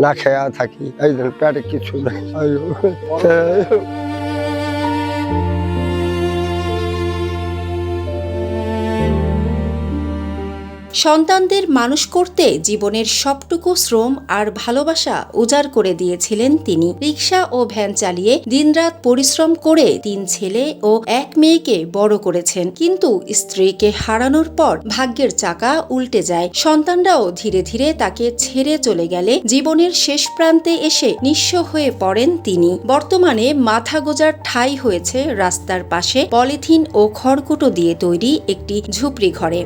না খেয়া থাকি, এই জন্য পেটে কিছু নাই। সন্তানদের মানুষ করতে জীবনের সবটুকু শ্রম আর ভালোবাসা উজাড় করে দিয়েছিলেন তিনি। রিকশা ও ভ্যান চালিয়ে দিনরাত পরিশ্রম করে 3 ছেলে ও 1 মেয়েকে বড় করেছেন। কিন্তু স্ত্রীকে হারানোর পর ভাগ্যের চাকা উল্টে যায়। সন্তানরাও ধীরে ধীরে তাকে ছেড়ে চলে গেলে জীবনের শেষ প্রান্তে এসে নিঃস্ব হয়ে পড়েন তিনি। বর্তমানে মাথা গোজার ঠাঁই হয়েছে রাস্তার পাশে পলিথিন ও খড়কুটো দিয়ে তৈরি একটি ঝুপড়ি ঘরে।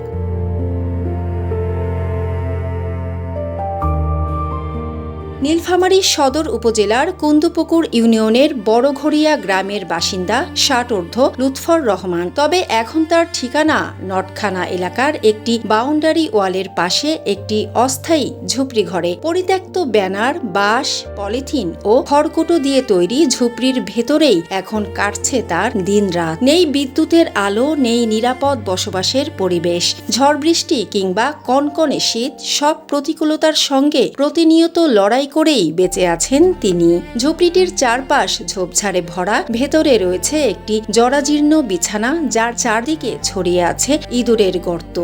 নীলফামারী সদর উপজেলার কুন্দুপুকুর ইউনিয়নের বড়ঘড়িয়া গ্রামের বাসিন্দা ষাটোর্ধ্ব লুৎফর রহমান। তবে এখন তার ঠিকানা নটখানা এলাকার একটি বাউন্ডারি ওয়ালের পাশে একটি অস্থায়ী ঝুপড়ি ঘরে। পরিত্যক্ত ব্যানার, বাঁশ, পলিথিন ও খড়কুটো দিয়ে তৈরি ঝুপড়ির ভেতরেই এখন কাটছে তার দিনরাত। নেই বিদ্যুতের আলো, নেই নিরাপদ বসবাসের পরিবেশ। ঝড় বৃষ্টি কিংবা কনকনে শীত সব প্রতিকূলতার সঙ্গে প্রতিনিয়ত লড়াই করেই বেঁচে আছেন তিনি। ঝুপড়িটির চারপাশ ঝোপঝাড়ে ভরা, ভেতরে রয়েছে একটি জরাজীর্ণ বিছানা, যার চারদিকে ছড়িয়ে আছে ইঁদুরের গর্ত।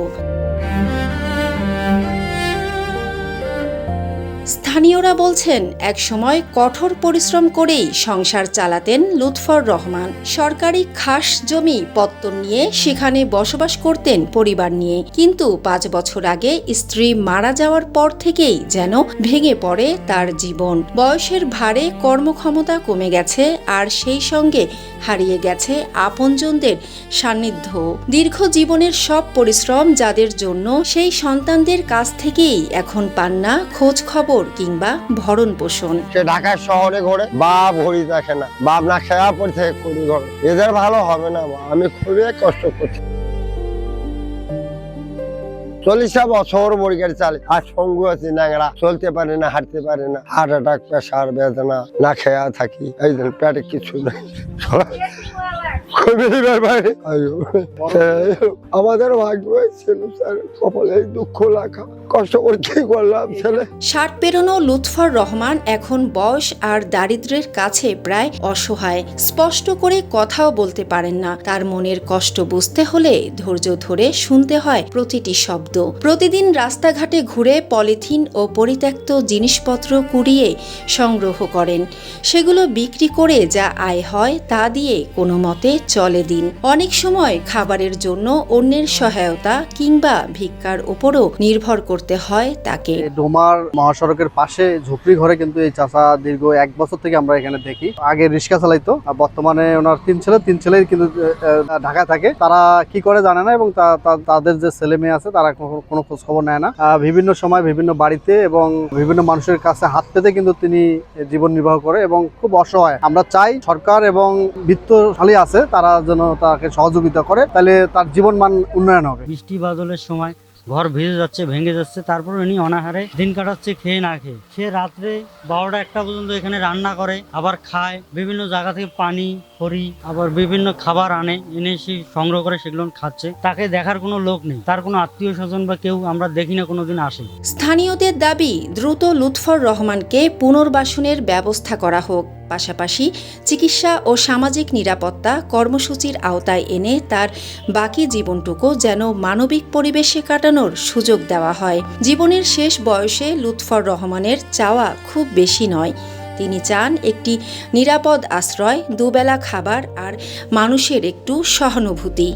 স্থানীয়রা বলছেন, একসময় কঠোর পরিশ্রম করেই সংসার চালাতেন লুৎফর রহমান। সরকারি খাস জমি পত্তন নিয়ে সেখানে বসবাস করতেন পরিবার নিয়ে। কিন্তু 5 বছর আগে স্ত্রী মারা যাওয়ার পর থেকেই যেন ভেঙে পড়ে তার জীবন। বয়সের ভারে কর্মক্ষমতা কমে গেছে, আর সেই সঙ্গে হারিয়ে গেছে আপনজনদের সান্নিধ্য। দীর্ঘ জীবনের সব পরিশ্রম যাদের জন্য, সেই সন্তানদের কাছ থেকেই এখন পান না খোঁজ খবর কিংবা ভরণ পোষণ। সে ঢাকা শহরে ঘরে, বাপ ঘড়ি দেখে না, বাপ না খেয়া পড়ে থেকে করি ঘরে। এদের ভালো হবে না, আমি খুবই কষ্ট করছি। 40 বছর বড়ি গাড়ি চালে, আর সঙ্গ আছে ন্যাংরা, চলতে পারে না, হাঁটতে পারে না, হার্ট অ্যাটাক, প্রেশার, বেদনা, না খেয়া থাকি, এই জন্য পেটে কিছু নাই। আমাদের ভাগ্য ছিল স্যার, কপালে দুঃখ লেখা, কষ্ট করতে করলাম ছেলে। 60 পেরোনো লুৎফর রহমান এখন বয়স আর দারিদ্র্যের কাছে প্রায় অসহায়। স্পষ্ট করে কথাও বলতে পারেন না। তার মনের কষ্ট বুঝতে হলে ধৈর্য ধরে শুনতে হয় প্রতিটি শব্দ। প্রতিদিন রাস্তাঘাটে ঘুরে পলিথিন ও পরিত্যক্ত জিনিসপত্র কুড়িয়ে সংগ্রহ করেন। সেগুলো বিক্রি করে যা আয় হয় তা দিয়ে কোনো মতে চলে দিন। অনেক সময় খাবারের জন্য অন্যের সহায়তা কিংবা ভিক্ষার উপরও নির্ভর করতে হয় তাকে। ডোমার মহাসড়কের পাশে ঝুপড়ি ঘরে কিন্তু এই চাচা দীর্ঘ 1 বছর থেকে আমরা এখানে দেখি। আগে রিক্সা চালাইতো, বর্তমানে ওনার 3 ছেলে কিন্তু ঢাকায় থাকে। তারা কি করে জানে না, এবং তাদের যে ছেলে মেয়ে আছে তারা কোনো খোঁজ খবর নেয় না। বিভিন্ন সময় বিভিন্ন বাড়িতে এবং বিভিন্ন মানুষের কাছে হাত পেতে কিন্তু তিনি জীবন নির্বাহ করে এবং খুব অসহায়। আমরা চাই সরকার এবং বিত্তশালী আছে তারা যেন তাকে সহযোগিতা করে, তাহলে তার জীবন মান উন্নয়ন হবে। বৃষ্টি বাদলের সময় ঘর ভিজে যাচ্ছে, ভেঙে যাচ্ছে, তারপর উনি অনাহারে দিন কাটাচ্ছে খেয়ে না খেয়ে। সে রাত্রে 12টা-1টা পর্যন্ত এখানে রান্না করে, আবার খায়। বিভিন্ন জায়গা থেকে পানি, খড়ি, আবার বিভিন্ন খাবার এনে সে সংগ্রহ করে সেগুলো খাচ্ছে। তাকে দেখার কোনো লোক নেই, তার কোনো আত্মীয় স্বজন বা কেউ আমরা দেখি না কোনোদিন আসে। স্থানীয়দের দাবি, দ্রুত লুৎফর রহমানকে পুনর্বাসনের ব্যবস্থা করা হোক। পাশাপাশি চিকিৎসা ও সামাজিক নিরাপত্তা কর্মসূচির আওতায় এনে তার বাকি জীবনটুকু যেন মানবিক পরিবেশে কাটানোর সুযোগ দেওয়া হয়। জীবনের শেষ বয়সে লুৎফর রহমানের চাওয়া খুব বেশি নয়। তিনি চান একটি নিরাপদ আশ্রয়, দুবেলা খাবার আর মানুষের একটু সহানুভূতি।